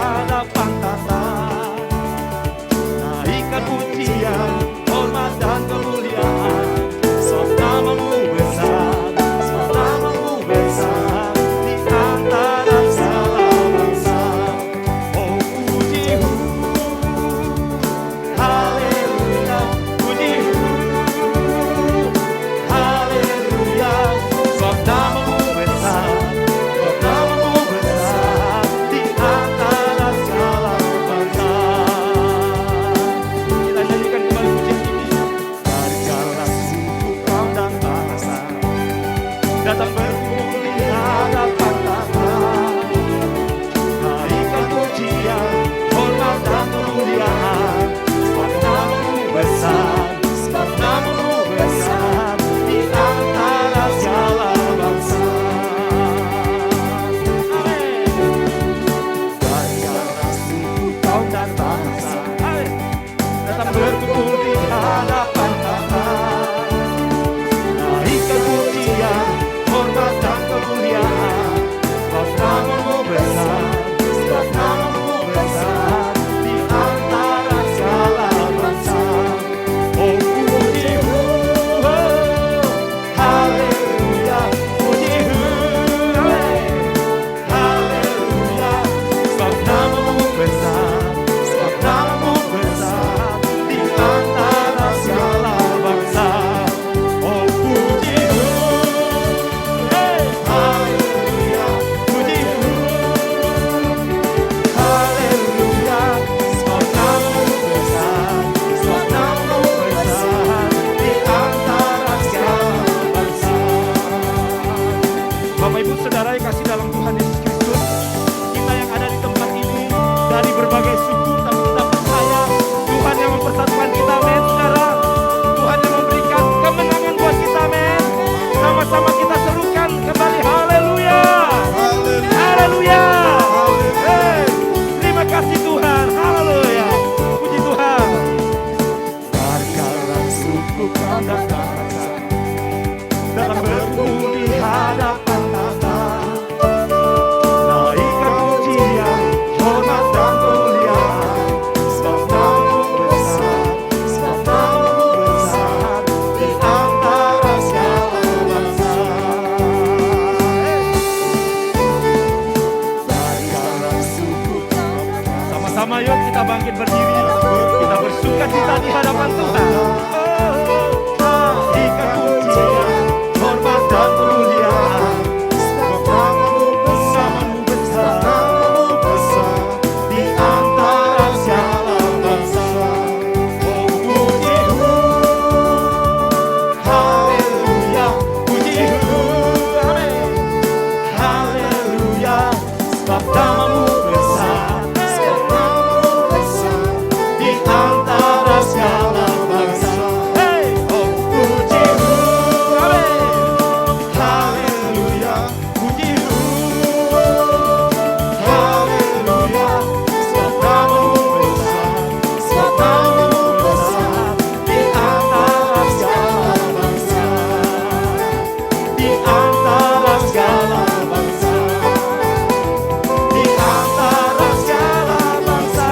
hadapan tata. Naikkan pujian, hormat dan kemuliaan, sebab namamu besar, sebab namamu besar di antara segala bangsa. Oh puji-Mu, haleluya, puji-Mu, haleluya, sebab namamu besar, sebab namamu besar di antara segala bangsa. Kita nyanyikan kembali pujian ini. Dari segala suku, kaum dan bangsa datang berkumpul di hadapan tata. Naikkan pujian, hormat dan kemuliaan, sebab namamu besar, sebab namamu besar di antara segala bangsa. Amin. Dari segala suku, kaum dan bangsa datang berkumpul di hadapan tata. Naikkan pujian, hormat dan kemuliaan, sebab namamu besar, sebab namamu besar di antara segala bangsa. Oh puji-Mu, haleluya, puji-Mu, haleluya, sebab namamu besar, sebab namamu besar di antara segala bangsa. Oh puji-Mu, haleluya, puji-Mu, haleluya, sebab namamu besar, sebab namamu besar di antara segala bangsa. Bapak Ibu Saudara yang kasih dalam Tuhan Yesus Kristus, kita yang ada di tempat ini dari berbagai suku, tapi kita percaya Tuhan yang mempersatukan kita, men, saudara. Tuhan yang memberikan kemenangan buat kita, men. Sama-sama kita serukan kembali, haleluya, haleluya. Hey, terima kasih Tuhan, haleluya, puji Tuhan. Dari segala suku, kaum dan bangsa datang berkumpul di hadapan tata. Naikkan pujian, hormat dan kemuliaan, sebab namamu besar, sebab namamu besar di antara segala bangsa. Dari segala suku, sama-sama yuk kita bangkit berdiri, kita bersuka cita di hadapan Tuhan. Naikkan pujian, hormat dan kemuliaan, sebab namamu besar, sebab namamu besar di antara segala bangsa. Oh puji-Mu, haleluya, puji-Mu, amin, haleluya, sebab namamu besar, sebab namamu besar di antara segala bangsa. Hey, oh puji-Mu, amin, haleluya, puji-Mu, haleluya, sebab namamu besar, sebab namamu besar di antara segala bangsa, di antara segala bangsa, di antara segala bangsa.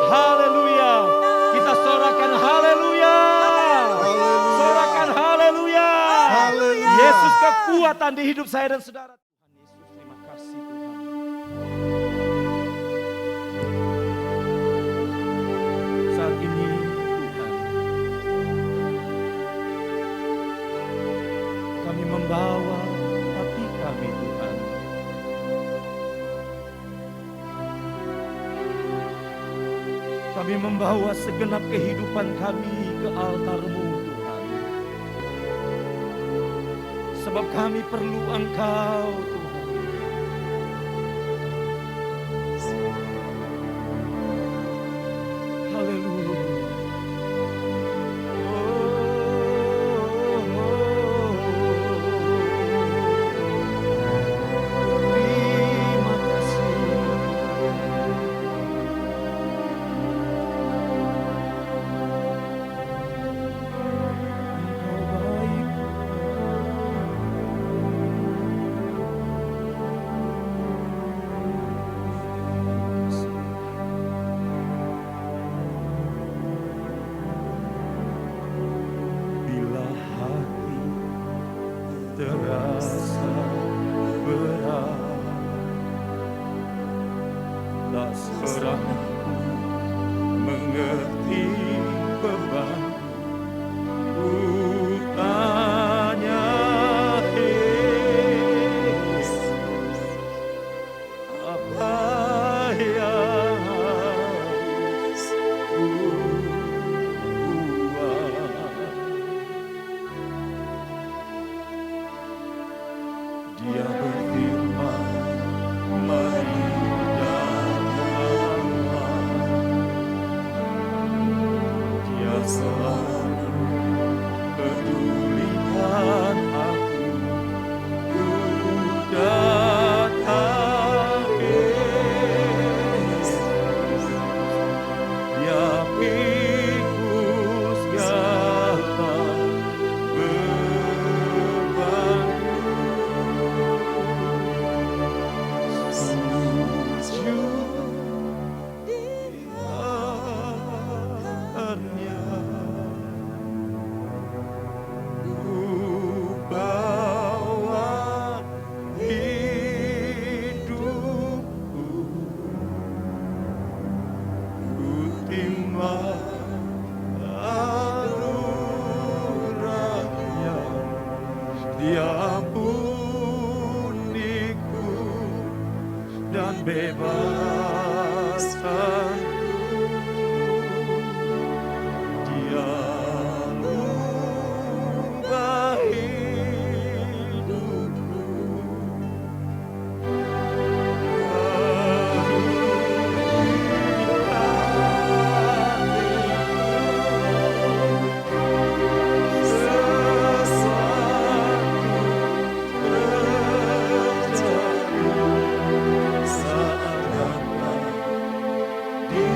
Haleluya, kita sorakan haleluya, sorakan haleluya. Yesus kekuatan di hidup saya dan saudara. Tuhan Yesus, terima kasih Tuhan. Saat ini Tuhan, kami membawa hati kami Tuhan. Kami membawa segenap kehidupan kami ke altar-Mu Tuhan. Sebab kami perlu Engkau Tuhan. Haleluya. Terima kasih. Engkau baik. Perahu mengerti beban ku tanya, Yesus, apa yang harus ku buat? Dia berfirman, mari datanglah. Dia selalu pedulikan aku. Ku datang, Yesus. Dia pikul segala bebanku. Sujud di tangannya. Ku bawa hidupku, ku timbang anugerahnya. Dia ampuniku dan bebaskanku. Dia ubah hidupku. Sesuatu terjadi saat datang di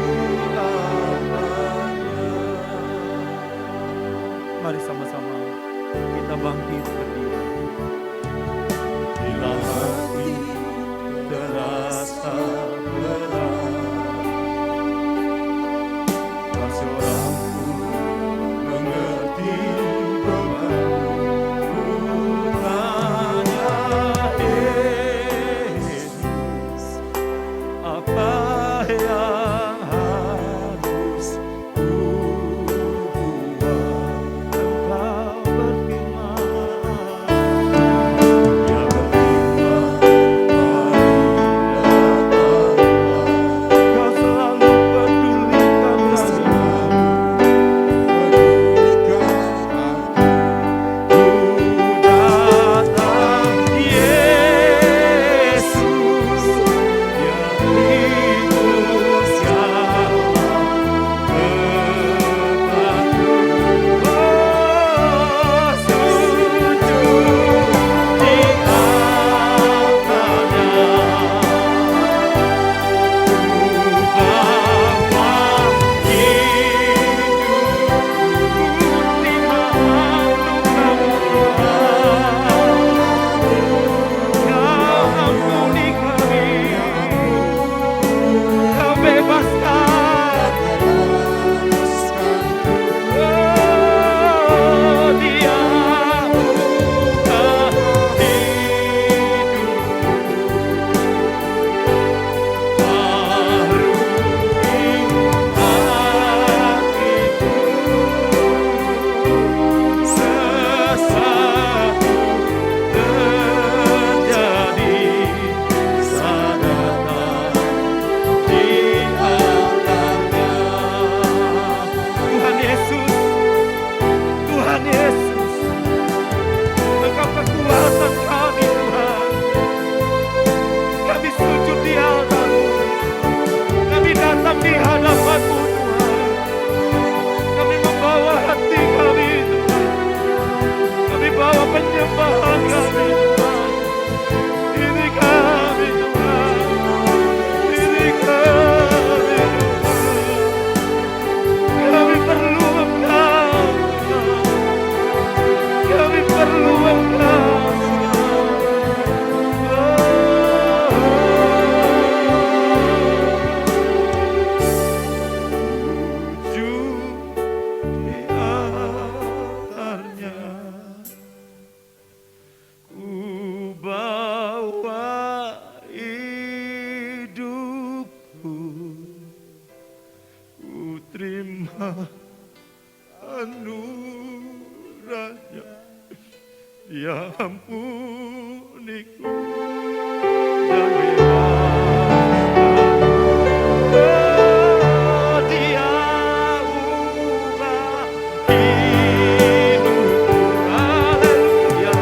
terima anugerahnya yang ampuniku dan bebaskan. Dia ubah hidupku, haleluya,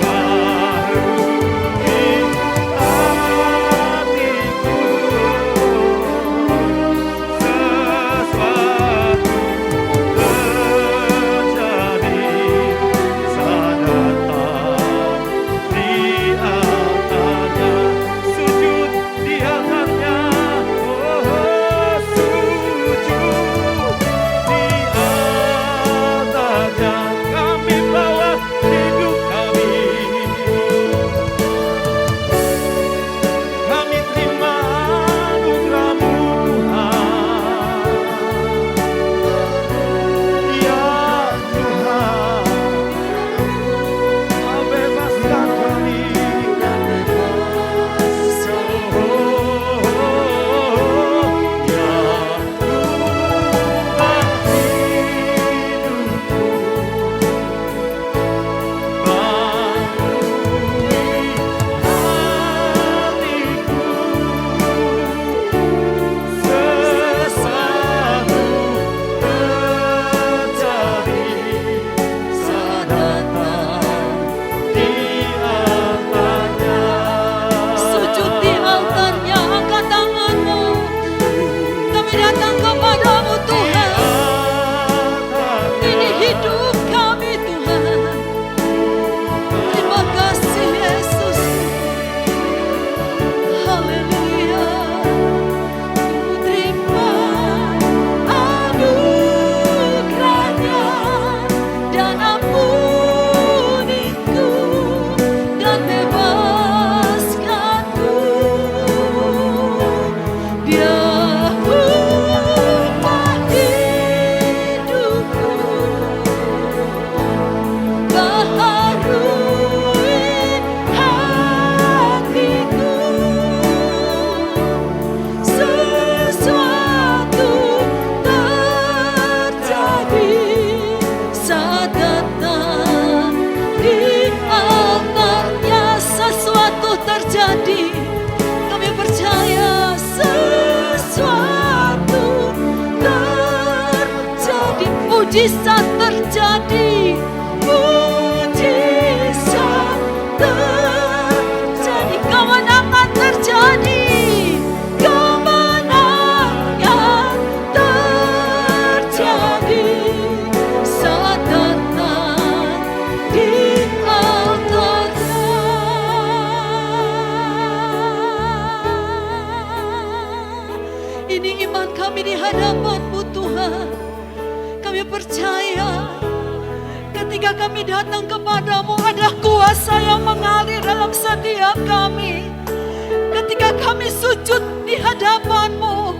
baharui hatiku. Sesuatu terjadi saat datang di altarnya, sujud di altarnya, oh sujud di altarnya. Kami bawa hidup kami terima anugerah-Mu Tuhan. Ya Tuhan, bebaskan kami. Sujud di altarnya, angkat tanganmu. Kami datang kepadamu Tuhan. Ini hidup kami Tuhan. Terima kasih Yesus. Haleluya. Terima anugerahnya dan ampuniku dan bebaskanku. Dia ubah hidupku, baharui hatiku. Sesuatu terjadi saat datang di altarnya. Sesuatu terjadi, kami percaya sesuatu terjadi. Mujizat terjadi, mujizat terjadi, kemenangan terjadi, kemenangan terjadi saat datang di altarnya. Ini iman kami di hadapan-Mu Tuhan. Kami percaya ketika kami datang kepadamu ada kuasa yang mengalir dalam setiap kami. Ketika kami sujud di hadapan-Mu,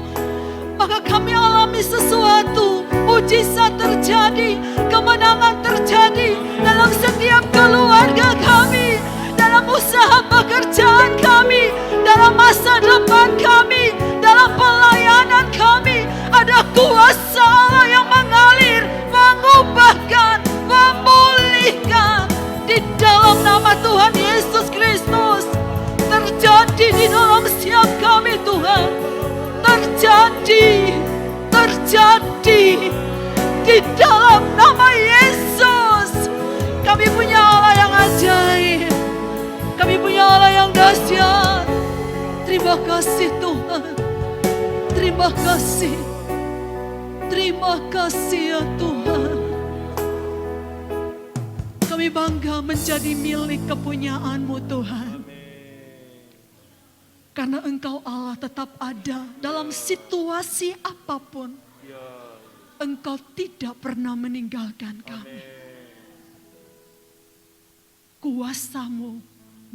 maka kami alami sesuatu. Mujizat terjadi, kemenangan terjadi dalam setiap keluarga kami, dalam usaha pekerjaan kami, dalam masa depan kami, dalam pelayanan kami. Ada kuasa Allah yang mengalir, mengubahkan, memulihkan di dalam nama Tuhan Yesus Kristus. Terjadi di dalam setiap kami Tuhan. Terjadi di dalam nama Yesus. Kami punya Allah yang ajaib, kami punya Allah yang dahsyat. Terima kasih Tuhan, terima kasih ya Tuhan. Kami bangga menjadi milik kepunyaan-Mu Tuhan. Karena Engkau Allah tetap ada dalam situasi apapun. Engkau tidak pernah meninggalkan kami. Kuasa-Mu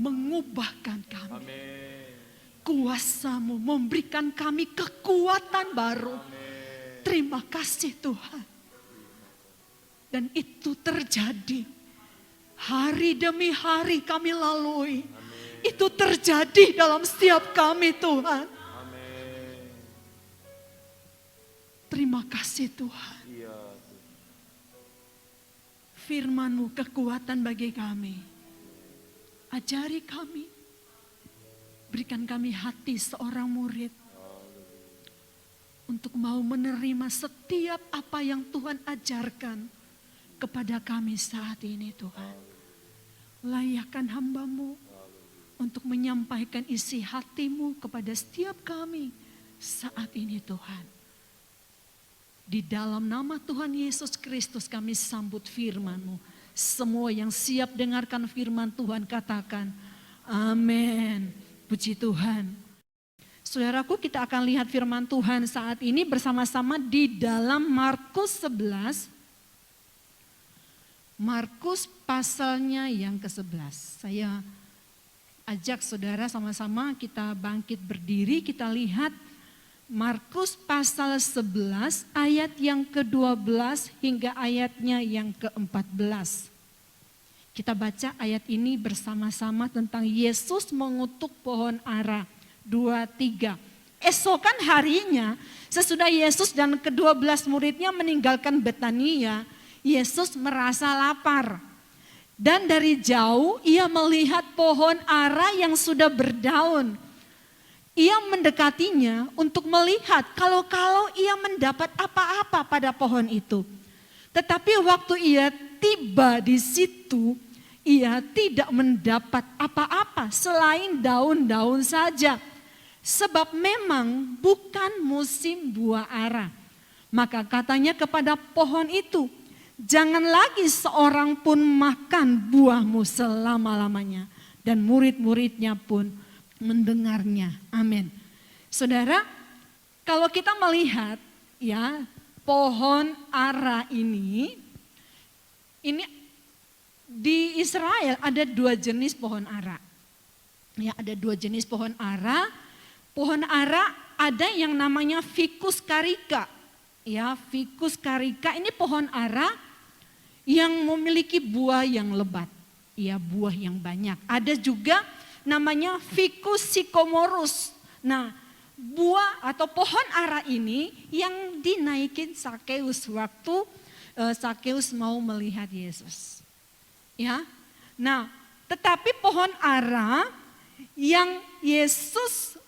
mengubahkan kami. Kuasa-Mu memberikan kami kekuatan baru. Terima kasih Tuhan. Dan itu terjadi. Hari demi hari kami lalui. Itu terjadi dalam setiap kami Tuhan. Terima kasih Tuhan. Iya. Firman-Mu kekuatan bagi kami. Ajari kami. Berikan kami hati seorang murid. Untuk mau menerima setiap apa yang Tuhan ajarkan kepada kami saat ini Tuhan. Layakkan hamba-Mu untuk menyampaikan isi hati-Mu kepada setiap kami saat ini Tuhan. Di dalam nama Tuhan Yesus Kristus kami sambut firman-Mu. Semua yang siap dengarkan firman Tuhan katakan, amin. Puji Tuhan. Saudaraku, kita akan lihat firman Tuhan saat ini bersama-sama di dalam Markus 11. Markus pasalnya yang ke-11. Saya ajak saudara sama-sama kita bangkit berdiri, kita lihat Markus pasal 11 ayat yang ke-12 hingga ayatnya yang ke-14. Kita baca ayat ini bersama-sama tentang Yesus mengutuk pohon ara. 2-3. Esokan harinya, sesudah Yesus dan ke-12 muridnya meninggalkan Betania, Yesus merasa lapar. Dan dari jauh ia melihat pohon ara yang sudah berdaun. Ia mendekatinya untuk melihat kalau ia mendapat apa-apa pada pohon itu. Tetapi waktu ia tiba di situ, ia tidak mendapat apa-apa selain daun-daun saja. Sebab memang bukan musim buah ara. Maka katanya kepada pohon itu, jangan lagi seorang pun makan buahmu selama-lamanya. Dan murid-muridnya pun mendengarnya. Amin. Saudara, kalau kita melihat ya pohon ara ini di Israel ada 2 jenis pohon ara. Ya, ada 2 jenis pohon ara. Pohon ara ada yang namanya Ficus carica. Ya, Ficus carica ini pohon ara yang memiliki buah yang lebat. Ya, buah yang banyak. Ada juga namanya Ficus sycomorus. Nah, buah atau pohon ara ini yang dinaikin Sakeus waktu Sakeus mau melihat Yesus. Ya. Nah, tetapi pohon ara yang Yesus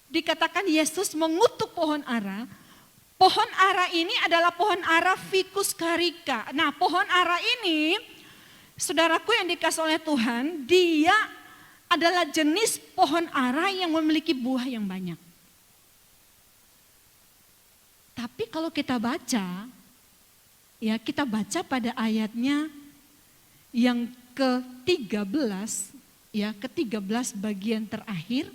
dikatakan Yesus mengutuk pohon ara. Pohon ara ini adalah pohon ara Ficus carica. Nah, pohon ara ini, saudaraku yang dikasih oleh Tuhan, dia adalah jenis pohon ara yang memiliki buah yang banyak. Tapi kalau kita baca, ya kita baca pada ayatnya yang ke-13, ya ke-13 bagian terakhir.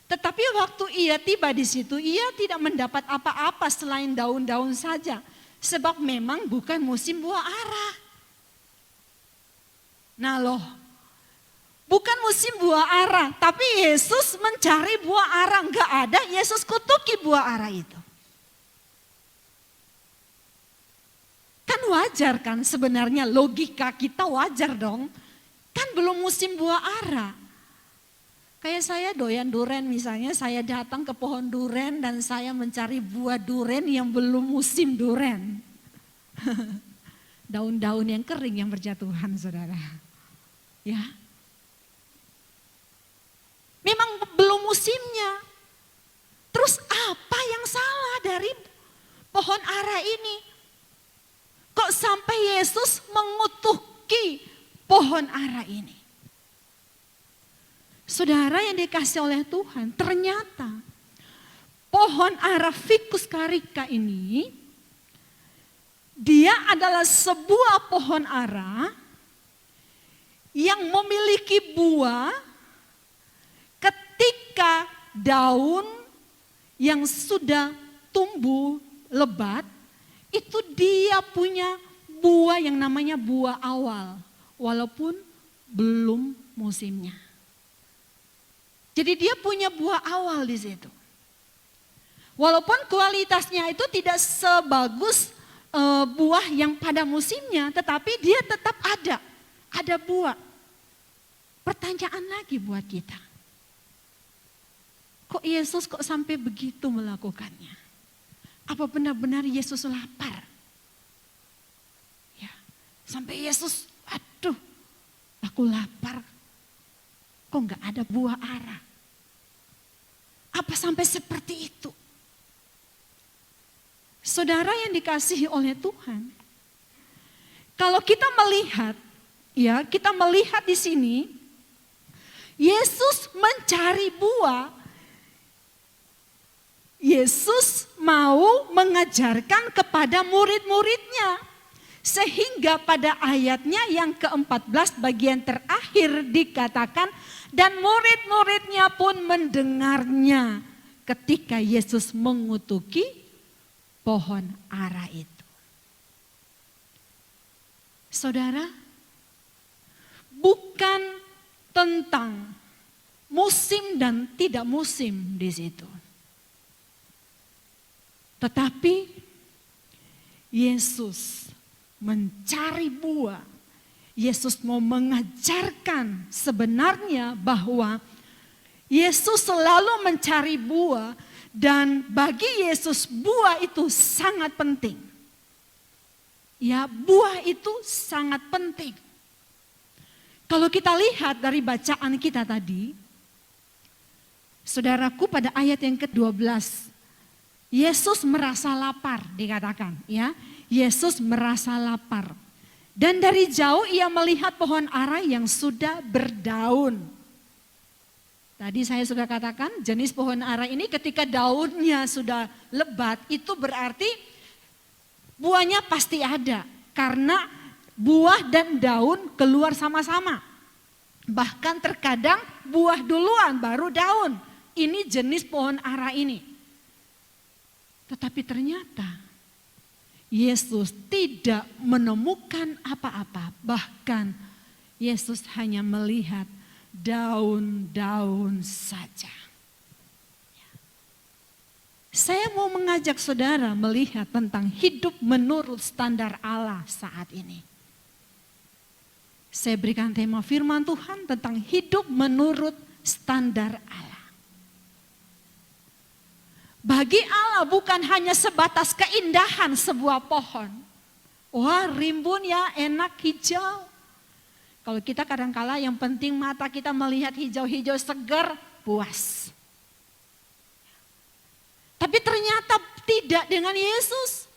Tetapi waktu ia tiba di situ, ia tidak mendapat apa-apa selain daun-daun saja. Sebab memang bukan musim buah ara. Nah loh, bukan musim buah ara, tapi Yesus mencari buah ara. Enggak ada, Yesus kutuki buah ara itu. Kan wajar kan sebenarnya, logika kita wajar dong. Kan belum musim buah ara. Kayak saya doyan duren misalnya, saya datang ke pohon duren dan saya mencari buah duren yang belum musim duren. Daun-daun yang kering yang berjatuhan saudara. Ya. Memang belum musimnya. Terus apa yang salah dari pohon ara ini? Kok sampai Yesus mengutuki pohon ara ini? Saudara yang dikasih oleh Tuhan, ternyata pohon ara Ficus carica ini, dia adalah sebuah pohon ara yang memiliki buah ketika daun yang sudah tumbuh lebat, itu dia punya buah yang namanya buah awal, walaupun belum musimnya. Jadi dia punya buah awal di situ. Walaupun kualitasnya itu tidak sebagus buah yang pada musimnya, tetapi dia tetap ada buah. Pertanyaan lagi buat kita. Kok Yesus kok sampai begitu melakukannya? Apa benar-benar Yesus lapar? Ya, sampai Yesus, aduh, aku lapar. Kok nggak ada buah ara? Apa sampai seperti itu? Saudara yang dikasihi oleh Tuhan, kalau kita melihat, ya, kita melihat di sini, Yesus mencari buah. Yesus mau mengajarkan kepada murid-muridnya. Sehingga pada ayatnya yang ke-14 bagian terakhir dikatakan, dan murid-muridnya pun mendengarnya ketika Yesus mengutuki pohon ara itu. Saudara, bukan tentang musim dan tidak musim di situ. Tetapi Yesus mencari buah. Yesus mau mengajarkan sebenarnya bahwa Yesus selalu mencari buah, dan bagi Yesus buah itu sangat penting. Ya, buah itu sangat penting. Kalau kita lihat dari bacaan kita tadi, saudaraku, pada ayat yang ke-12, Yesus merasa lapar, dikatakan ya. Yesus merasa lapar. Dan dari jauh ia melihat pohon ara yang sudah berdaun. Tadi saya sudah katakan jenis pohon ara ini ketika daunnya sudah lebat, itu berarti buahnya pasti ada. Karena buah dan daun keluar sama-sama. Bahkan terkadang buah duluan baru daun. Ini jenis pohon ara ini. Tetapi ternyata Yesus tidak menemukan apa-apa. Bahkan Yesus hanya melihat daun-daun saja. Saya mau mengajak saudara melihat tentang hidup menurut standar Allah saat ini. Saya berikan tema firman Tuhan tentang hidup menurut standar Allah. Bagi Allah bukan hanya sebatas keindahan sebuah pohon. Wah, rimbun ya, enak, hijau. Kalau kita kadang-kala yang penting mata kita melihat hijau-hijau segar, puas. Tapi ternyata tidak dengan Yesus.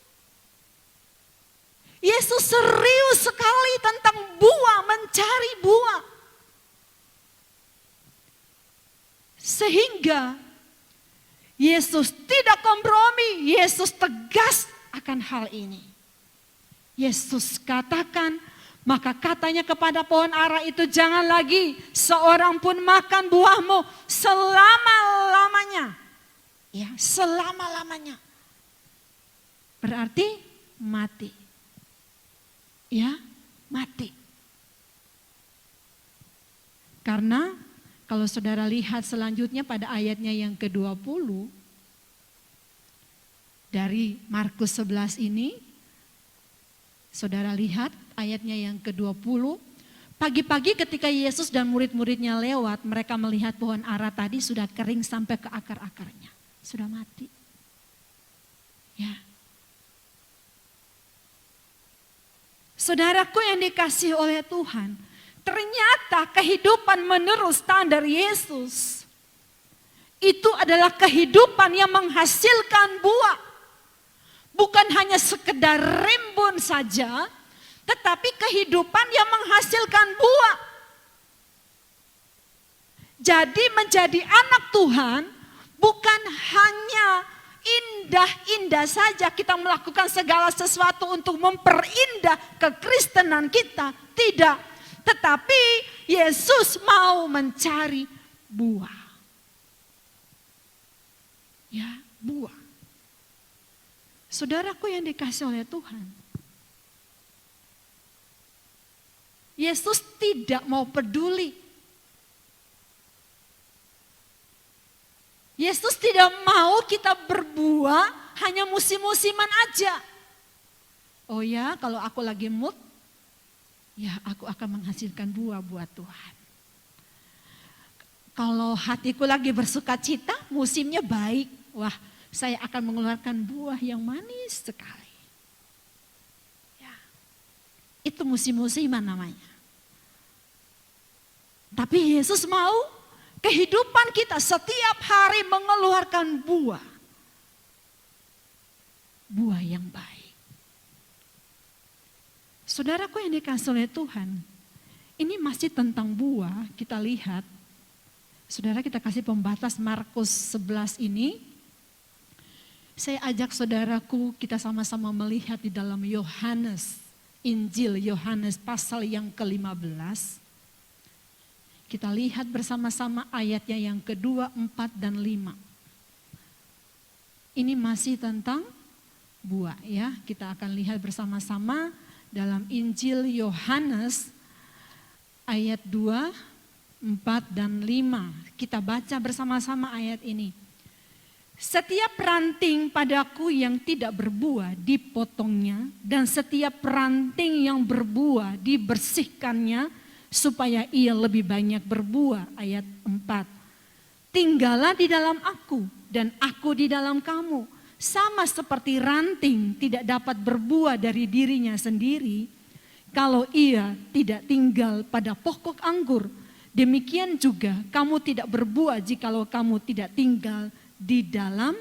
Yesus serius sekali tentang buah, mencari buah. Sehingga Yesus tidak kompromi, Yesus tegas akan hal ini. Yesus katakan, maka katanya kepada pohon ara itu, jangan lagi seorang pun makan buahmu selama-lamanya. Ya, selama-lamanya. Berarti mati. Ya, mati. Karena kalau saudara lihat selanjutnya pada ayatnya yang ke-20 dari Markus 11 ini, saudara lihat ayatnya yang ke-20, pagi-pagi ketika Yesus dan murid-muridnya lewat, mereka melihat pohon ara tadi sudah kering sampai ke akar-akarnya, sudah mati. Ya. Saudaraku yang dikasihi oleh Tuhan, ternyata kehidupan menurut standar Yesus itu adalah kehidupan yang menghasilkan buah. Bukan hanya sekedar rimbun saja, tetapi kehidupan yang menghasilkan buah. Jadi menjadi anak Tuhan bukan hanya indah-indah saja kita melakukan segala sesuatu untuk memperindah kekristenan kita, tidak. Tetapi Yesus mau mencari buah. Ya, buah. Saudaraku yang dikasihi oleh Tuhan. Yesus tidak mau peduli. Yesus tidak mau kita berbuah hanya musim-musiman aja. Oh ya, kalau aku lagi mood, ya aku akan menghasilkan buah buat Tuhan. Kalau hatiku lagi bersuka cita, musimnya baik. Wah, saya akan mengeluarkan buah yang manis sekali. Ya. Itu musim-musiman namanya. Tapi Yesus mau kehidupan kita setiap hari mengeluarkan buah. Buah yang baik. Saudaraku yang dikasihi oleh Tuhan, ini masih tentang buah, kita lihat. Saudara, kita kasih pembatas Markus 11 ini. Saya ajak saudaraku kita sama-sama melihat di dalam Yohanes, Injil Yohanes pasal yang ke-15. Kita lihat bersama-sama ayatnya yang kedua, 4 dan 5. Ini masih tentang buah ya. Kita akan lihat bersama-sama dalam Injil Yohanes ayat 2, 4 dan 5. Kita baca bersama-sama ayat ini. Setiap ranting padaku yang tidak berbuah dipotongnya, dan setiap ranting yang berbuah dibersihkannya supaya ia lebih banyak berbuah. Ayat 4. Tinggallah di dalam aku dan aku di dalam kamu. Sama seperti ranting tidak dapat berbuah dari dirinya sendiri kalau ia tidak tinggal pada pokok anggur. Demikian juga kamu tidak berbuah jikalau kamu tidak tinggal di dalam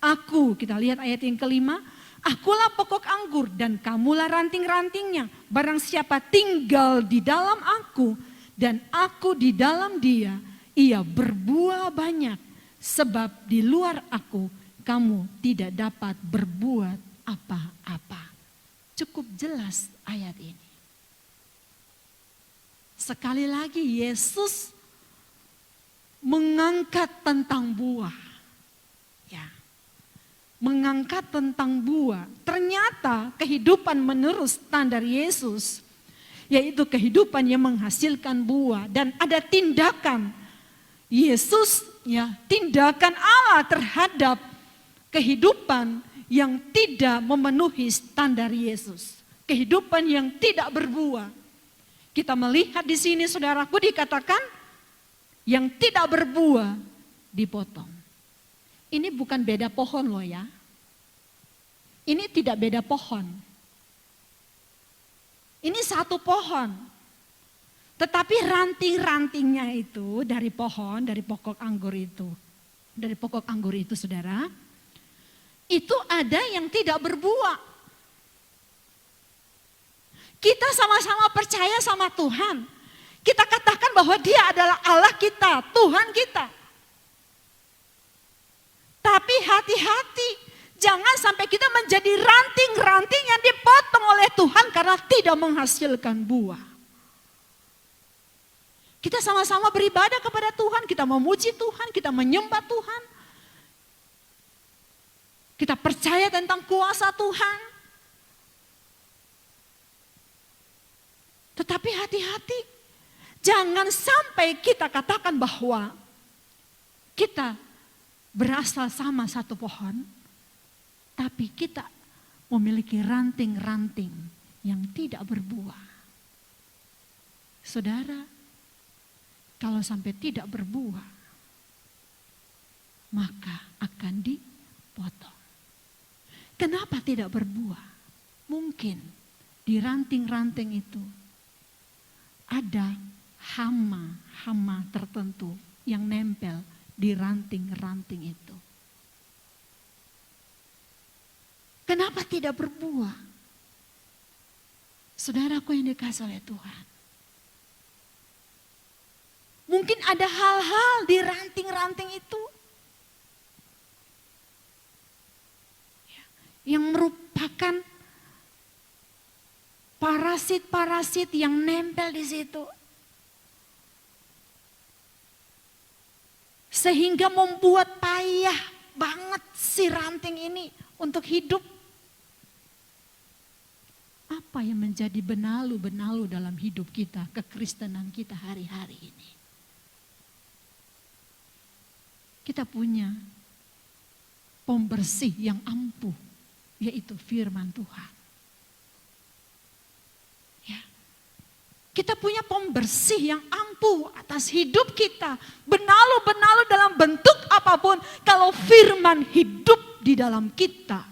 aku. Kita lihat ayat yang kelima. Akulah pokok anggur dan kamulah ranting-rantingnya. Barang siapa tinggal di dalam aku dan aku di dalam dia, ia berbuah banyak. Sebab di luar aku kamu tidak dapat berbuat apa-apa. Cukup jelas ayat ini. Sekali lagi Yesus mengangkat tentang buah. Ya. Mengangkat tentang buah. Ternyata kehidupan menurut standar Yesus, yaitu kehidupan yang menghasilkan buah, dan ada tindakan Yesus, ya, tindakan Allah terhadap kehidupan yang tidak memenuhi standar Yesus. Kehidupan yang tidak berbuah. Kita melihat di sini saudaraku dikatakan yang tidak berbuah dipotong. Ini bukan beda pohon loh ya. Ini tidak beda pohon. Ini satu pohon. Tetapi ranting-rantingnya itu dari pohon, dari pokok anggur itu. Dari pokok anggur itu saudara. Itu ada yang tidak berbuah. Kita sama-sama percaya sama Tuhan. Kita katakan bahwa Dia adalah Allah kita, Tuhan kita. Tapi hati-hati, jangan sampai kita menjadi ranting-ranting yang dipotong oleh Tuhan karena tidak menghasilkan buah. Kita sama-sama beribadah kepada Tuhan, kita memuji Tuhan, kita menyembah Tuhan. Kita percaya tentang kuasa Tuhan. Tetapi hati-hati, jangan sampai kita katakan bahwa kita berasal sama satu pohon, tapi kita memiliki ranting-ranting yang tidak berbuah. Saudara, kalau sampai tidak berbuah, maka akan dipotong. Kenapa tidak berbuah? Mungkin di ranting-ranting itu ada hama tertentu yang nempel di ranting-ranting itu. Kenapa tidak berbuah? Saudaraku yang dikasihi oleh Tuhan. Mungkin ada hal-hal di ranting-ranting itu yang merupakan parasit-parasit yang nempel di situ. Sehingga membuat payah banget si ranting ini untuk hidup. Apa yang menjadi benalu-benalu dalam hidup kita, kekristenan kita hari-hari ini? Kita punya pembersih yang ampuh, yaitu firman Tuhan. Ya. Kita punya pembersih yang ampuh atas hidup kita. Benalu-benalu dalam bentuk apapun, kalau firman hidup dalam kita,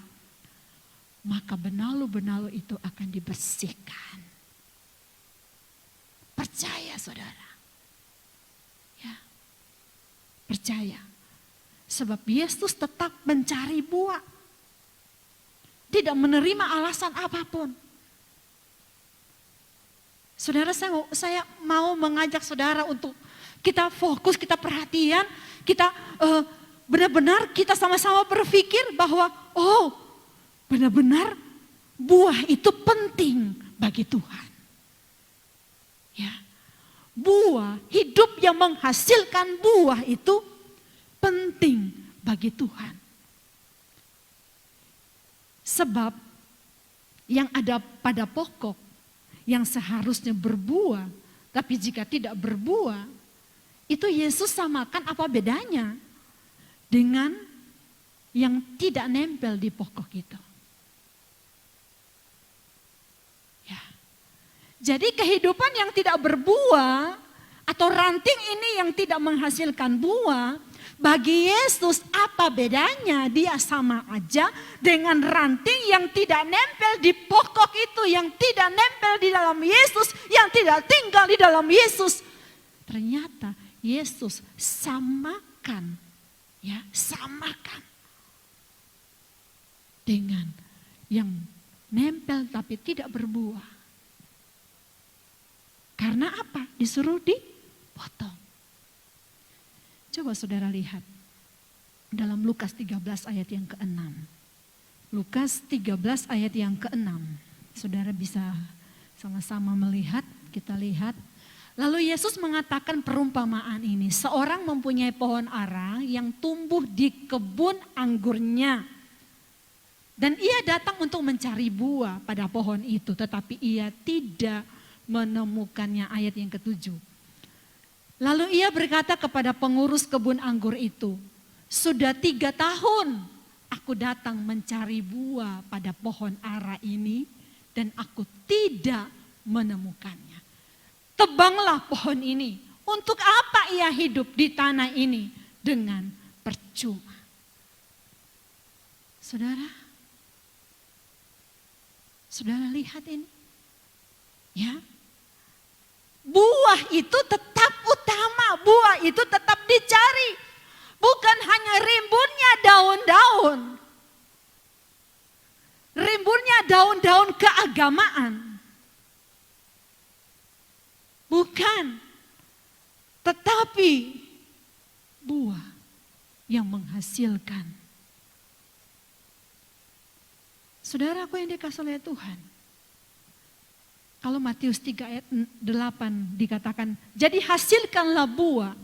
maka benalu-benalu itu akan dibersihkan. Percaya saudara. Ya. Percaya. Sebab Yesus tetap mencari buah. Tidak menerima alasan apapun. Saudara, saya mau mengajak saudara untuk kita fokus, kita perhatian, kita benar-benar kita sama-sama berpikir bahwa benar-benar buah itu penting bagi Tuhan. Ya. Buah, hidup yang menghasilkan buah itu penting bagi Tuhan. Sebab yang ada pada pokok yang seharusnya berbuah, tapi jika tidak berbuah, itu Yesus samakan apa bedanya dengan yang tidak nempel di pokok itu. Ya. Jadi kehidupan yang tidak berbuah atau ranting ini yang tidak menghasilkan buah, bagi Yesus apa bedanya? Dia sama aja dengan ranting yang tidak nempel di pokok itu, yang tidak nempel di dalam Yesus, yang tidak tinggal di dalam Yesus. Ternyata Yesus samakan, ya, samakan dengan yang nempel tapi tidak berbuah. Karena apa? Disuruh dipotong. Coba saudara lihat dalam Lukas 13 ayat yang ke-6. Lukas 13 ayat yang ke-6. Saudara bisa sama-sama melihat, kita lihat. Lalu Yesus mengatakan perumpamaan ini. Seorang mempunyai pohon ara yang tumbuh di kebun anggurnya. Dan ia datang untuk mencari buah pada pohon itu, tetapi ia tidak menemukannya. Ayat yang ke-7. Lalu ia berkata kepada pengurus kebun anggur itu, sudah 3 tahun aku datang mencari buah pada pohon ara ini dan aku tidak menemukannya. Tebanglah pohon ini. Untuk apa ia hidup di tanah ini dengan percuma? Saudara lihat ini. Ya. Buah itu tetap utama, buah itu tetap dicari. Bukan hanya rimbunnya daun-daun. Rimbunnya daun-daun keagamaan. Bukan. Tetapi buah yang menghasilkan. Saudaraku yang dikasihi oleh Tuhan. Kalau Matius 3 ayat 8 dikatakan, jadi hasilkanlah buah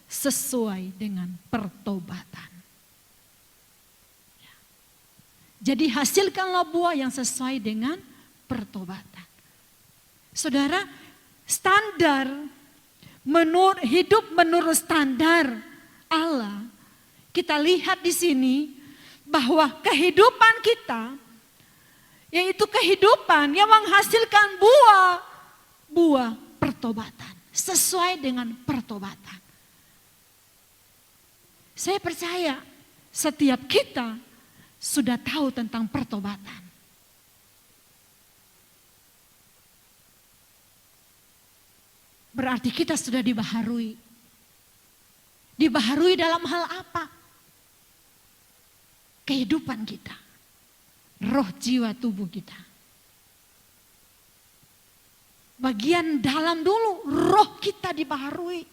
sesuai dengan pertobatan. Jadi hasilkanlah buah yang sesuai dengan pertobatan. Saudara, standar hidup menurut standar Allah, kita lihat di sini bahwa kehidupan kita, yaitu kehidupan yang menghasilkan buah pertobatan. Sesuai dengan pertobatan. Saya percaya setiap kita sudah tahu tentang pertobatan. Berarti kita sudah dibaharui. Dibaharui dalam hal apa? Kehidupan kita. Roh, jiwa, tubuh kita. Bagian dalam dulu, roh kita dibaharui.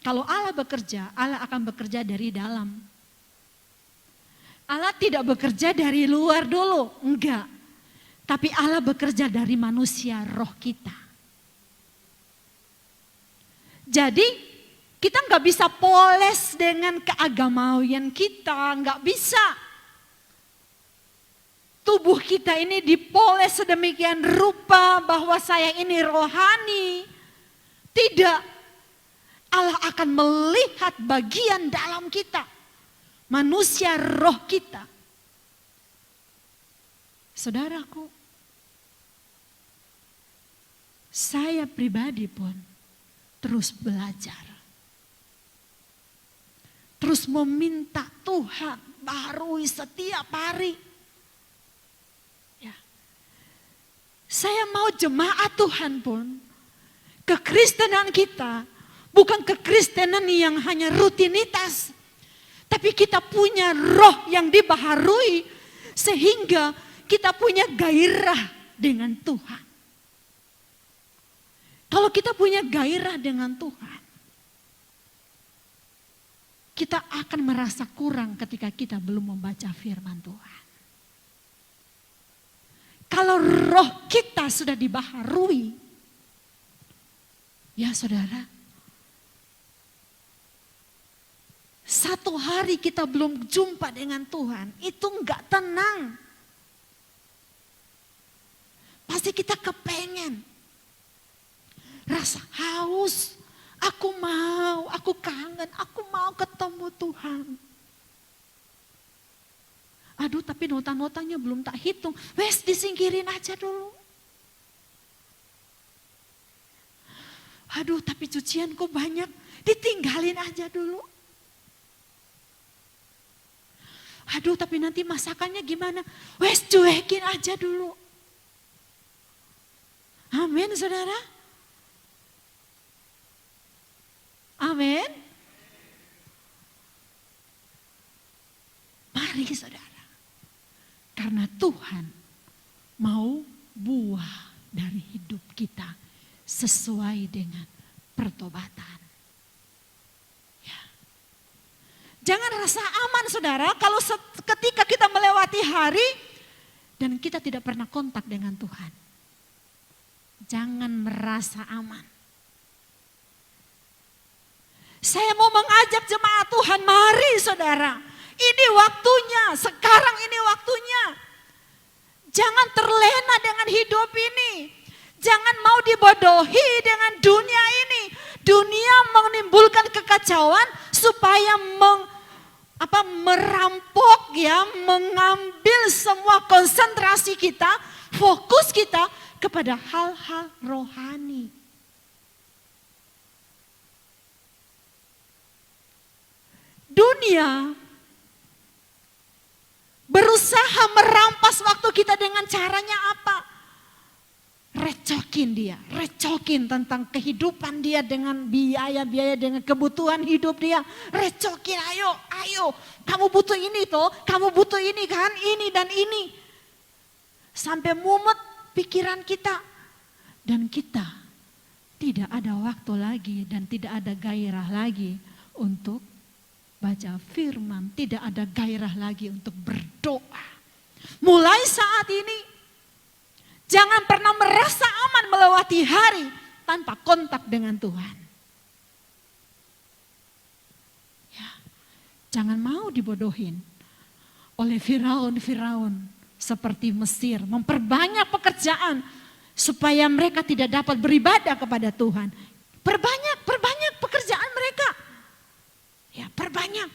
Kalau Allah bekerja, Allah akan bekerja dari dalam. Allah tidak bekerja dari luar dulu, enggak. Tapi Allah bekerja dari manusia, roh kita. Jadi kita enggak bisa poles dengan keagamawian kita, enggak bisa. Tubuh kita ini dipoles sedemikian rupa bahwa saya ini rohani. Tidak. Allah akan melihat bagian dalam kita. Manusia roh kita. Saudaraku, saya pribadi pun terus belajar. Terus meminta Tuhan diperbaharui setiap hari. Ya. Saya mau jemaat Tuhan pun, kekristenan kita bukan kekristenan yang hanya rutinitas. Tapi kita punya roh yang dibaharui sehingga kita punya gairah dengan Tuhan. Kalau kita punya gairah dengan Tuhan, kita akan merasa kurang ketika kita belum membaca firman Tuhan. Kalau roh kita sudah dibaharui, ya saudara, satu hari kita belum jumpa dengan Tuhan, itu enggak tenang. Pasti kita kepengen, rasa haus, aku kangen, aku mau ketemu Tuhan. Aduh, tapi nota-notanya belum tak hitung, wes disingkirin aja dulu. Aduh, tapi cucianku banyak, ditinggalin aja dulu. Aduh, tapi nanti masakannya gimana? Wes cuekin aja dulu. Amin, saudara. Amin. Mari saudara. Karena Tuhan mau buah dari hidup kita sesuai dengan pertobatan. Jangan rasa aman saudara kalau ketika kita melewati hari dan kita tidak pernah kontak dengan Tuhan. Jangan merasa aman. Saya mau mengajak jemaat Tuhan, mari saudara. Ini waktunya, sekarang ini waktunya. Jangan terlena dengan hidup ini. Jangan mau dibodohi dengan dunia ini. Dunia menimbulkan kekacauan supaya merampok ya, mengambil semua konsentrasi kita, fokus kita kepada hal-hal rohani. Dunia berusaha merampas waktu kita dengan caranya apa? Recokin tentang kehidupan dia dengan biaya-biaya, dengan kebutuhan hidup dia. Recokin, ayo, kamu butuh ini toh, kamu butuh ini kan, ini dan ini. Sampai mumet pikiran kita. Dan kita tidak ada waktu lagi dan tidak ada gairah lagi untuk baca firman. Tidak ada gairah lagi untuk berdoa. Mulai saat ini, jangan pernah merasa aman melewati hari tanpa kontak dengan Tuhan. Ya, jangan mau dibodohin oleh Firaun seperti Mesir. Memperbanyak pekerjaan supaya mereka tidak dapat beribadah kepada Tuhan. Perbanyak pekerjaan mereka. Ya, perbanyak.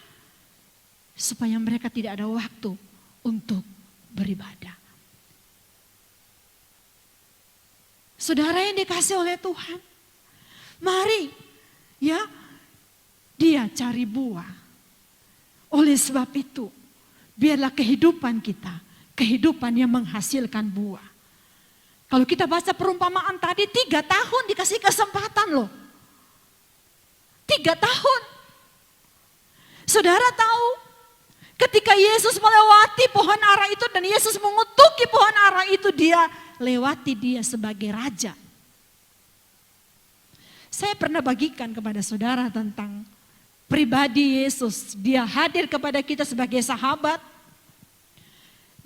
Supaya mereka tidak ada waktu untuk beribadah. Saudara yang dikasih oleh Tuhan, mari ya, dia cari buah. Oleh sebab itu, biarlah kehidupan kita, kehidupan yang menghasilkan buah. Kalau kita baca perumpamaan tadi, 3 tahun dikasih kesempatan loh. 3 tahun. Saudara tahu, ketika Yesus melewati pohon ara itu dan Yesus mengutuki pohon ara itu, dia lewati dia sebagai raja. Saya pernah bagikan kepada saudara tentang pribadi Yesus. Dia hadir kepada kita sebagai sahabat.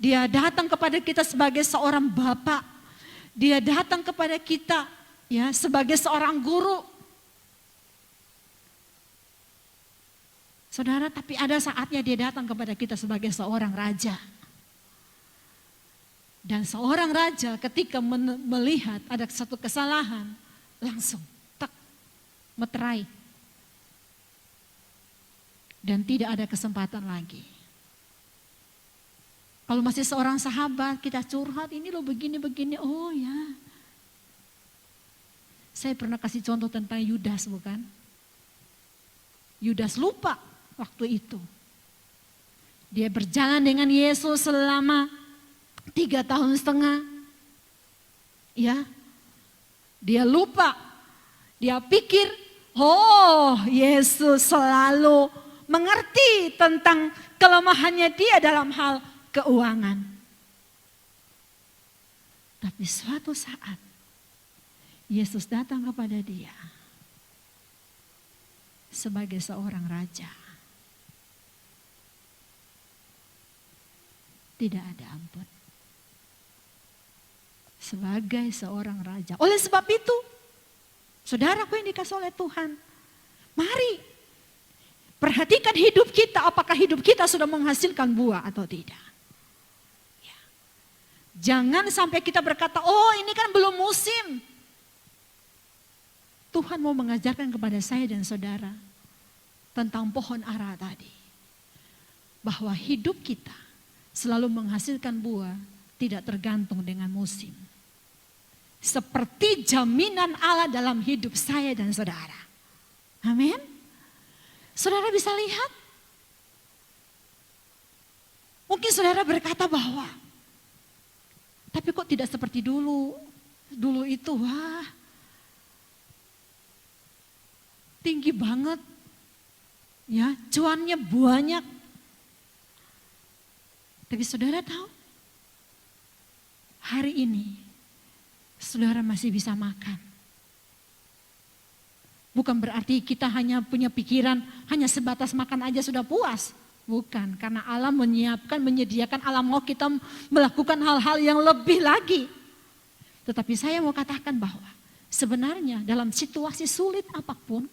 Dia datang kepada kita sebagai seorang bapak. Dia datang kepada kita ya sebagai seorang guru. Saudara, tapi ada saatnya dia datang kepada kita sebagai seorang raja. Dan seorang raja ketika melihat ada satu kesalahan, langsung meterai. Dan tidak ada kesempatan lagi. Kalau masih seorang sahabat, kita curhat, ini loh begini-begini, oh ya. Saya pernah kasih contoh tentang Yudas bukan? Yudas lupa waktu itu. Dia berjalan dengan Yesus selama 3,5 tahun. Ya, dia lupa. Dia pikir, oh Yesus selalu mengerti tentang kelemahannya dia dalam hal keuangan. Tapi suatu saat Yesus datang kepada dia sebagai seorang raja. Tidak ada ampun. Sebagai seorang raja. Oleh sebab itu, saudaraku yang dikasih oleh Tuhan, mari perhatikan hidup kita, apakah hidup kita sudah menghasilkan buah atau tidak. Ya. Jangan sampai kita berkata, oh ini kan belum musim. Tuhan mau mengajarkan kepada saya dan saudara tentang pohon ara tadi. Bahwa hidup kita selalu menghasilkan buah, tidak tergantung dengan musim. Seperti jaminan Allah dalam hidup saya dan saudara. Amin. Saudara bisa lihat. Mungkin saudara berkata bahwa, tapi kok tidak seperti dulu. Dulu itu wah, tinggi banget. Ya, cuannya banyak. Tapi saudara tahu, hari ini saudara masih bisa makan. Bukan berarti kita hanya punya pikiran, hanya sebatas makan aja sudah puas. Bukan, karena Allah menyediakan, Allah mau kita melakukan hal-hal yang lebih lagi. Tetapi saya mau katakan bahwa sebenarnya dalam situasi sulit apapun,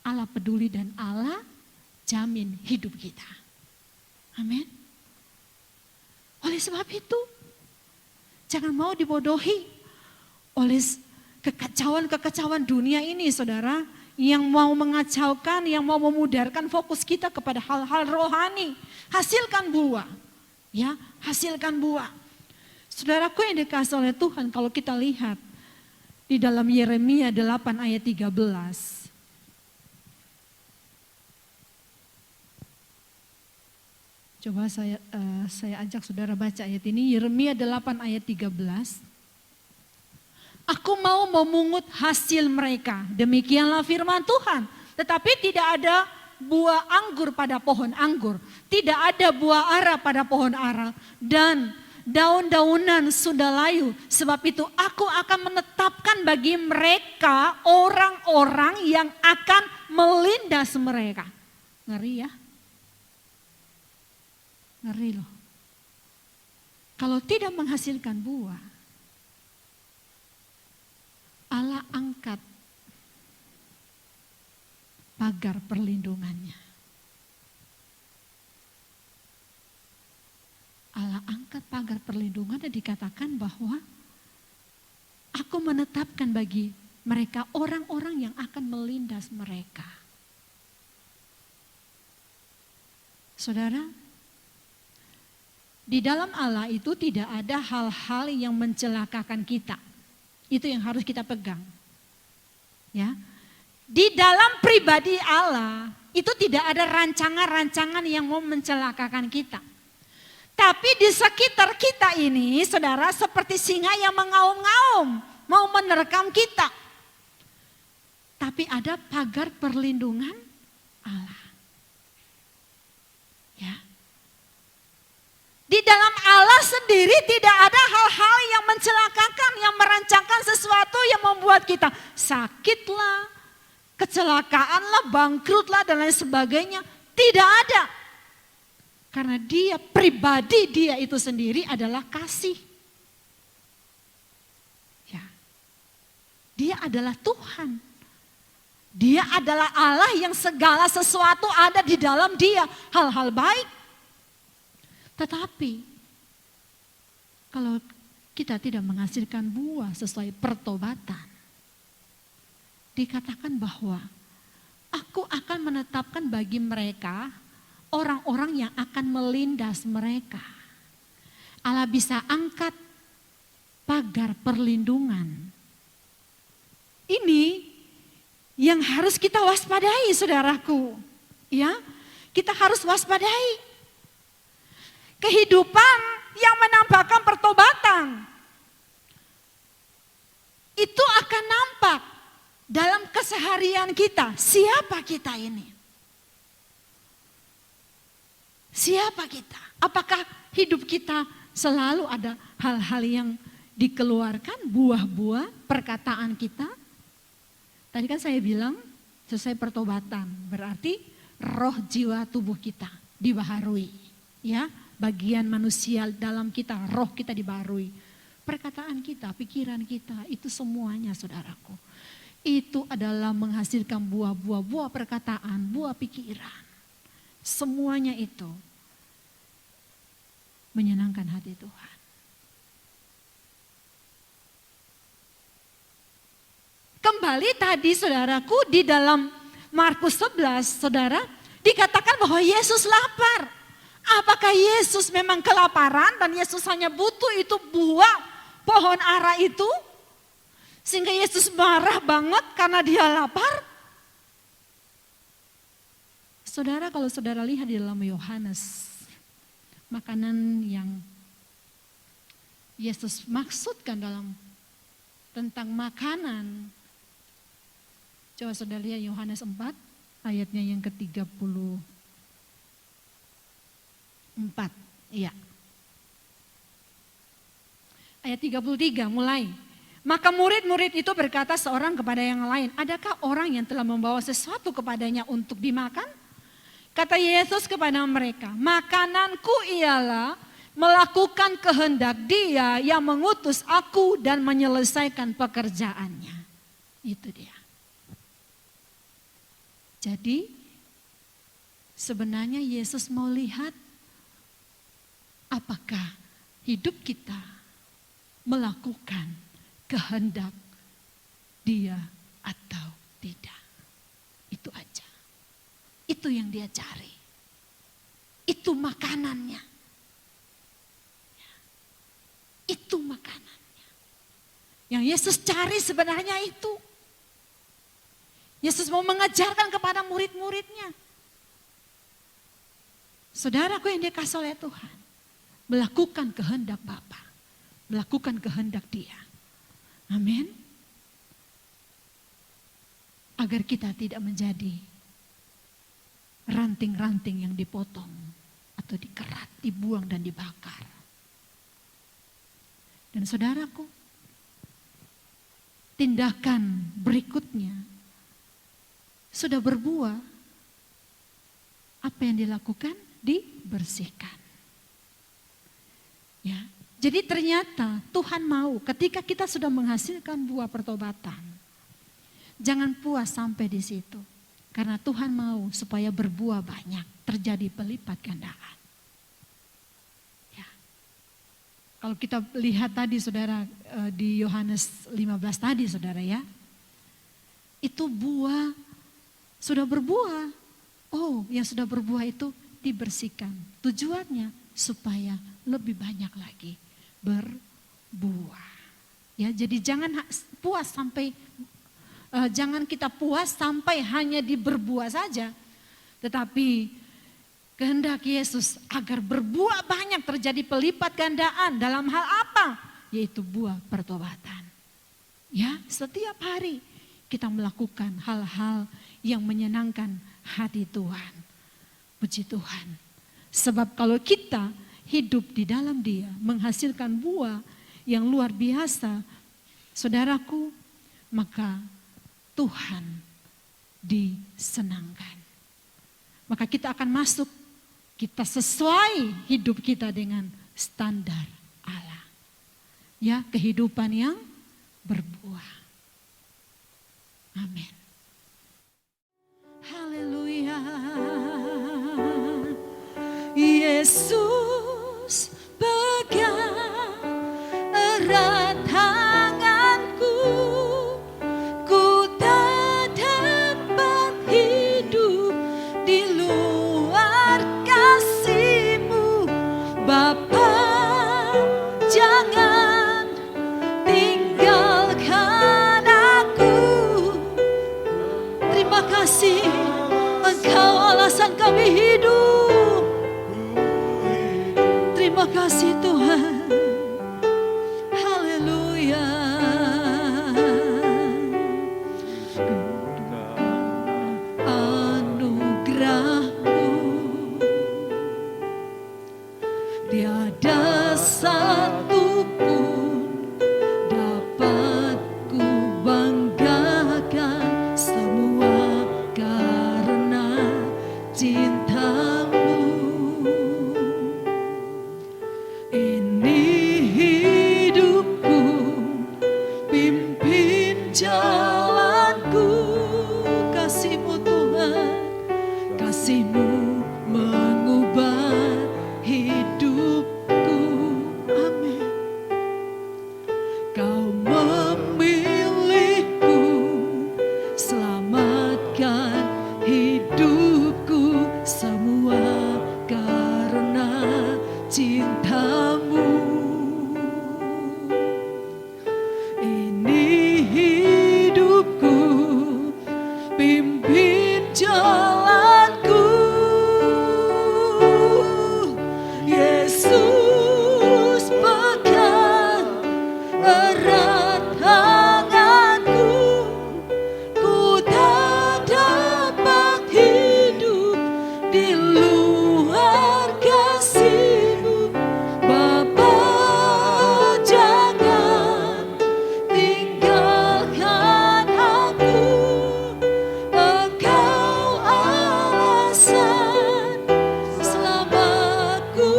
Allah peduli dan Allah jamin hidup kita. Amin. Oleh sebab itu, jangan mau dibodohi oleh kekacauan-kekacauan dunia ini, saudara, yang mau mengacaukan, yang mau memudarkan fokus kita kepada hal-hal rohani. Hasilkan buah, ya, hasilkan buah. Saudaraku yang dikasih oleh Tuhan, kalau kita lihat di dalam Yeremia 8 ayat 13. Coba saya ajak saudara baca ayat ini, Yeremia 8 ayat 13. Aku mau memungut hasil mereka, demikianlah firman Tuhan. Tetapi tidak ada buah anggur pada pohon anggur, tidak ada buah ara pada pohon ara, dan daun-daunan sudah layu. Sebab itu aku akan menetapkan bagi mereka orang-orang yang akan melindas mereka. Ngeri ya? Ngeri loh. Kalau tidak menghasilkan buah, Allah angkat pagar perlindungannya. Allah angkat pagar perlindungan dan dikatakan bahwa aku menetapkan bagi mereka orang-orang yang akan melindas mereka. Saudara, di dalam Allah itu tidak ada hal-hal yang mencelakakan kita. Itu yang harus kita pegang. Ya. Di dalam pribadi Allah itu tidak ada rancangan-rancangan yang mau mencelakakan kita. Tapi di sekitar kita ini, saudara, seperti singa yang mengaum-ngaum, mau menerkam kita. Tapi ada pagar perlindungan Allah. Ya. Di dalam Allah sendiri tidak ada hal-hal yang mencelakakan, yang merancangkan sesuatu yang membuat kita sakitlah, kecelakaanlah, bangkrutlah dan lain sebagainya. Tidak ada. Karena dia pribadi dia itu sendiri adalah kasih. Ya. Dia adalah Tuhan. Dia adalah Allah yang segala sesuatu ada di dalam dia. Hal-hal baik. Tetapi kalau kita tidak menghasilkan buah sesuai pertobatan, dikatakan bahwa aku akan menetapkan bagi mereka orang-orang yang akan melindas mereka. Allah bisa angkat pagar perlindungan. Ini yang harus kita waspadai, saudaraku. Ya, kita harus waspadai. kehidupan yang menampakkan pertobatan. Itu akan nampak dalam keseharian kita. Siapa kita ini? Siapa kita? Apakah hidup kita selalu ada hal-hal yang dikeluarkan, buah-buah perkataan kita? Tadi kan saya bilang selesai pertobatan, berarti roh, jiwa, tubuh kita dibaharui. Ya, bagian manusia dalam kita, roh kita dibaharui. Perkataan kita, pikiran kita, itu semuanya saudaraku. Itu adalah menghasilkan buah perkataan, buah pikiran. Semuanya itu menyenangkan hati Tuhan. Kembali tadi saudaraku di dalam Markus 11, saudara, dikatakan bahwa Yesus lapar. Apakah Yesus memang kelaparan dan Yesus hanya butuh itu buah pohon ara itu? Sehingga Yesus marah banget karena dia lapar? Saudara, kalau saudara lihat di dalam Yohanes, makanan yang Yesus maksudkan dalam tentang makanan. Coba saudara lihat Yohanes 4 ayatnya yang ke-34. Iya. Ayat 33 mulai. Maka murid-murid itu berkata seorang kepada yang lain, adakah orang yang telah membawa sesuatu kepadanya untuk dimakan? Kata Yesus kepada mereka, makananku ialah melakukan kehendak Dia yang mengutus aku dan menyelesaikan pekerjaannya. Itu dia. Jadi sebenarnya Yesus mau lihat apakah hidup kita melakukan kehendak Dia atau tidak. Itu aja. Itu yang Dia cari. Itu makanannya. Itu makanannya. Yang Yesus cari sebenarnya itu. Yesus mau mengajarkan kepada murid-muridnya. Saudaraku yang dikasihi oleh Tuhan. Melakukan kehendak Bapa. Melakukan kehendak Dia. Amin. Agar kita tidak menjadi ranting-ranting yang dipotong. Atau dikerat, dibuang dan dibakar. Dan saudaraku, tindakan berikutnya sudah berbuah, apa yang dilakukan? Dibersihkan. Ya, jadi ternyata Tuhan mau ketika kita sudah menghasilkan buah pertobatan, jangan puas sampai di situ, karena Tuhan mau supaya berbuah banyak, terjadi pelipat gandaan. Ya. Kalau kita lihat tadi saudara di Yohanes 15 tadi saudara ya, itu buah sudah berbuah. Oh, yang sudah berbuah itu dibersihkan. Tujuannya supaya lebih banyak lagi berbuah. Ya, jadi jangan puas sampai jangan kita puas sampai hanya di berbuah saja. Tetapi kehendak Yesus agar berbuah banyak, terjadi pelipat gandaan dalam hal apa? Yaitu buah pertobatan. Ya, setiap hari kita melakukan hal-hal yang menyenangkan hati Tuhan. Puji Tuhan. Sebab kalau kita hidup di dalam Dia, menghasilkan buah yang luar biasa, saudaraku, maka Tuhan disenangkan. Maka kita akan masuk, kita sesuai hidup kita dengan standar Allah. Ya, kehidupan yang berbuah. Amin. Haleluya. Yesus pegang erat tanganku, ku tak dapat hidup di luar kasih-Mu, Bapa, jangan tinggalkan aku. Terima kasih, Engkau alasan kami hidup. kasih Tuhan. Haleluya. Anugerah-Mu tiada satu pun dapat ku banggakan, semua karena cinta-Mu. Ini hidupku, pimpin jalanku. Kasih-Mu Tuhan, kasih-Mu mengubah hidupku. Amin. Kau memilihku, selamatkan hidupku, semua karena cinta-Mu. Ini hidupku, pimpin jalanku. Yesus pegang erat tanganku, ku tak dapat hidup di luar kasih-Mu. Bapa, jangan tinggalkan aku, Engkau alasan selamaku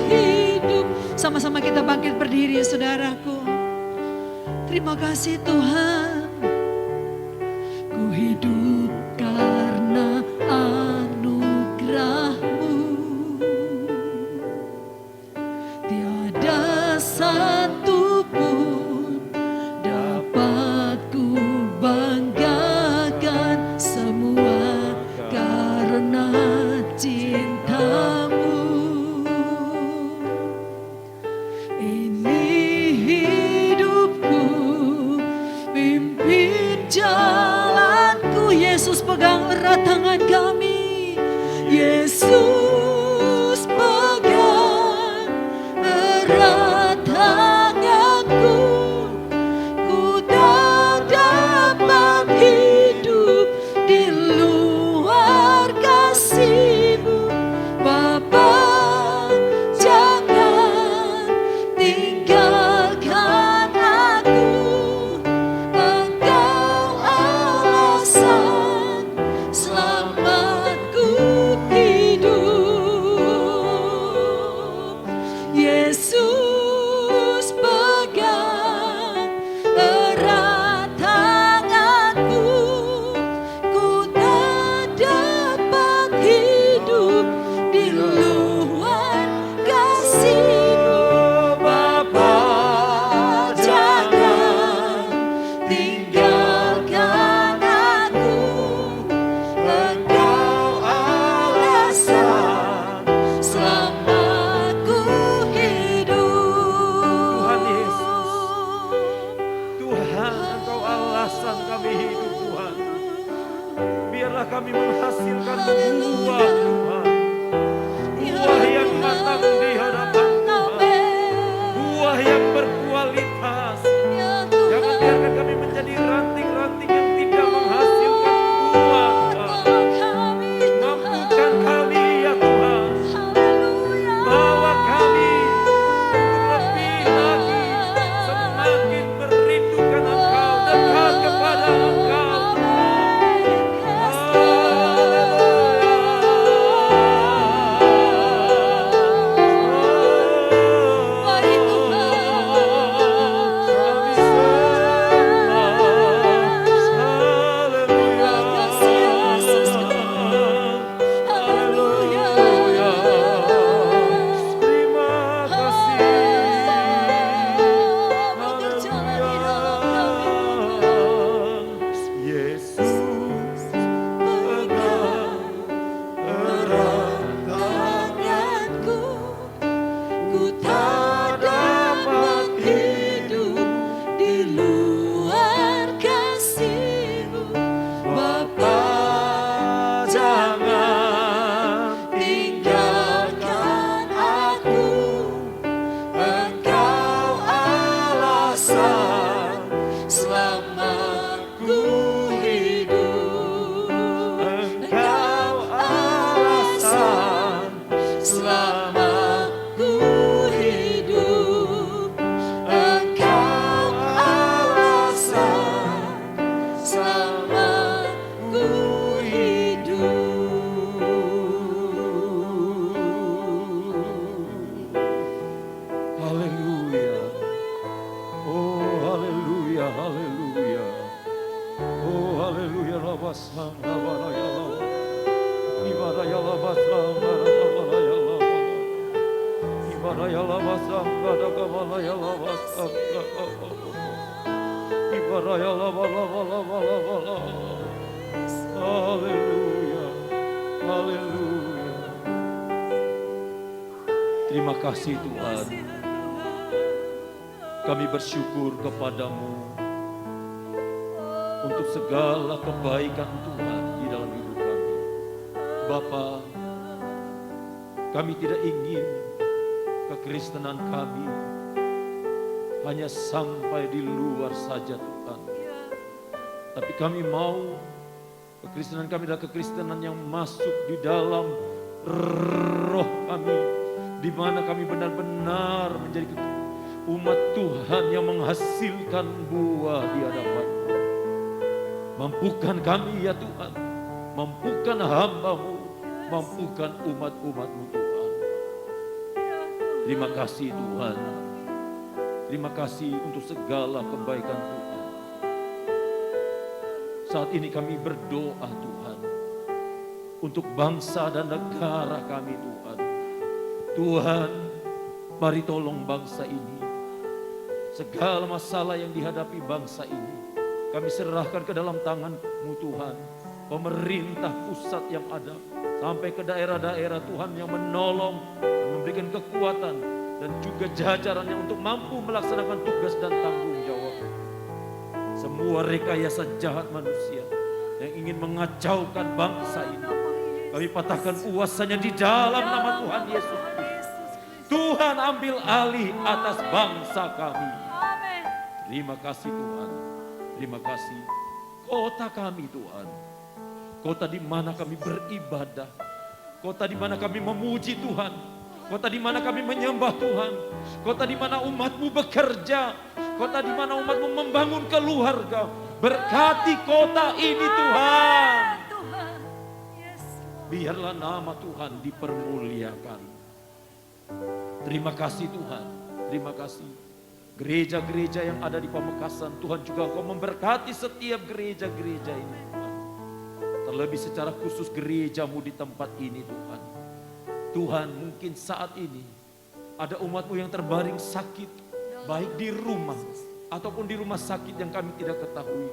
hidup. Sama-sama kita bangkit berdiri, saudaraku. Terima kasih Tuhan. Ku hidup karena anugerah-Mu. Tiada satu pun dapat ku banggakan, semua karena cinta-Mu. Ini hidupku, Haleluya, haleluya. Terima kasih Tuhan. Kami bersyukur kepadamu untuk segala kebaikan Tuhan di dalam hidup kami. Bapa, kami tidak ingin kekristenan kami hanya sampai di luar saja Tuhan. Tapi kami mau kekristenan kami adalah kekristenan yang masuk di dalam roh kami, di mana kami benar-benar menjadi umat Tuhan yang menghasilkan buah di hadapan-Mu. Mampukan kami ya Tuhan, mampukan hamba-Mu, mampukan umat-umat-Mu Tuhan. Terima kasih Tuhan, terima kasih untuk segala kebaikan Tuhan. Saat ini kami berdoa Tuhan, untuk bangsa dan negara kami Tuhan. Tuhan, mari tolong bangsa ini. Segala masalah yang dihadapi bangsa ini, kami serahkan ke dalam tangan-Mu Tuhan. Pemerintah pusat yang ada, sampai ke daerah-daerah Tuhan yang menolong, memberikan kekuatan, dan juga jajarannya untuk mampu melaksanakan tugas dan tanggung jawab. Semua rekayasa jahat manusia yang ingin mengacaukan bangsa ini, kami patahkan kuasanya di dalam nama Tuhan Yesus Kristus. Tuhan ambil alih atas bangsa kami. Terima kasih Tuhan. Terima kasih. Kota kami Tuhan. Kota di mana kami beribadah. Kota di mana kami memuji Tuhan. Kota di mana kami menyembah Tuhan. Kota di mana umat-Mu bekerja. Kota di mana umat-Mu membangun keluarga. Berkati kota ini Tuhan. Biarlah nama Tuhan dipermuliakan. Terima kasih Tuhan. Terima kasih. Gereja-gereja yang ada di Pamekasan, Tuhan juga Engkau memberkati setiap gereja-gereja ini Tuhan. Terlebih secara khusus gereja-Mu di tempat ini Tuhan. Tuhan, mungkin saat ini ada umat-Mu yang terbaring sakit, baik di rumah ataupun di rumah sakit yang kami tidak ketahui.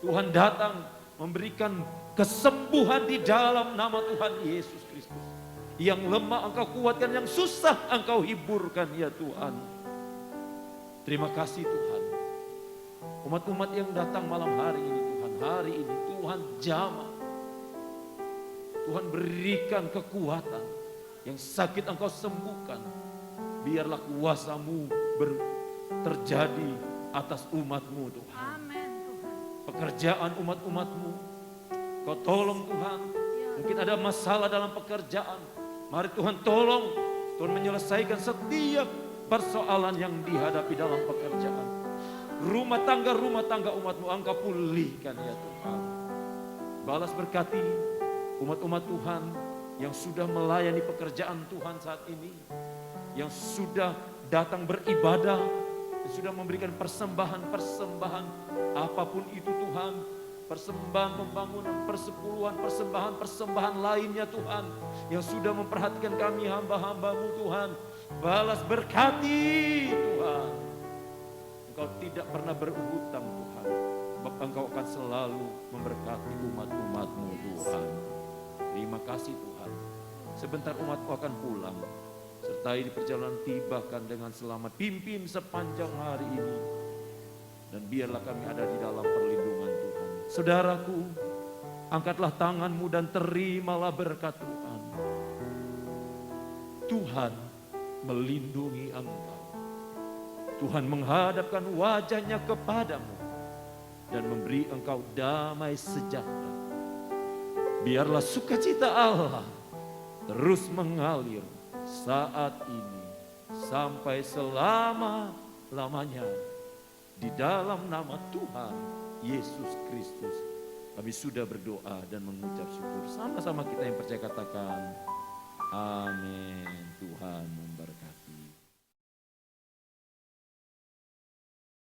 Tuhan datang memberikan kesembuhan di dalam nama Tuhan Yesus Kristus. Yang lemah Engkau kuatkan, yang susah Engkau hiburkan ya Tuhan. Terima kasih Tuhan. Umat-umat yang datang malam hari ini Tuhan, hari ini Tuhan jamah. Tuhan berikan kekuatan, yang sakit Engkau sembuhkan. Biarlah kuasa-Mu terjadi atas umat-Mu Tuhan. Pekerjaan umat-umat-Mu Kau tolong Tuhan. Mungkin ada masalah dalam pekerjaan, mari Tuhan tolong. Tuhan menyelesaikan setiap persoalan yang dihadapi dalam pekerjaan. Rumah tangga umat-Mu Engkau pulihkan ya Tuhan. Balas berkati umat-umat Tuhan yang sudah melayani pekerjaan Tuhan saat ini. Yang sudah datang beribadah, yang sudah memberikan persembahan-persembahan apapun itu Tuhan. Persembahan pembangunan, persepuluhan, persembahan lainnya Tuhan. Yang sudah memperhatikan kami hamba-hamba-Mu Tuhan. Balas berkati Tuhan. Engkau tidak pernah berhutang Tuhan. Sebab Engkau akan selalu memberkati umat-umat-Mu Tuhan. Terima kasih Tuhan. Sebentar umat-Mu akan pulang. Sertai di perjalanan tibakan dengan selamat. Pimpin sepanjang hari ini. Dan biarlah kami ada di dalam perlindungan Tuhan. Saudaraku, angkatlah tanganmu dan terimalah berkat Tuhan. Tuhan melindungi engkau. Tuhan menghadapkan wajahnya kepadamu dan memberi engkau damai sejahtera. Biarlah sukacita Allah terus mengalir saat ini sampai selama-lamanya. Di dalam nama Tuhan Yesus Kristus kami sudah berdoa dan mengucap syukur. Sama-sama kita yang percaya katakan amin.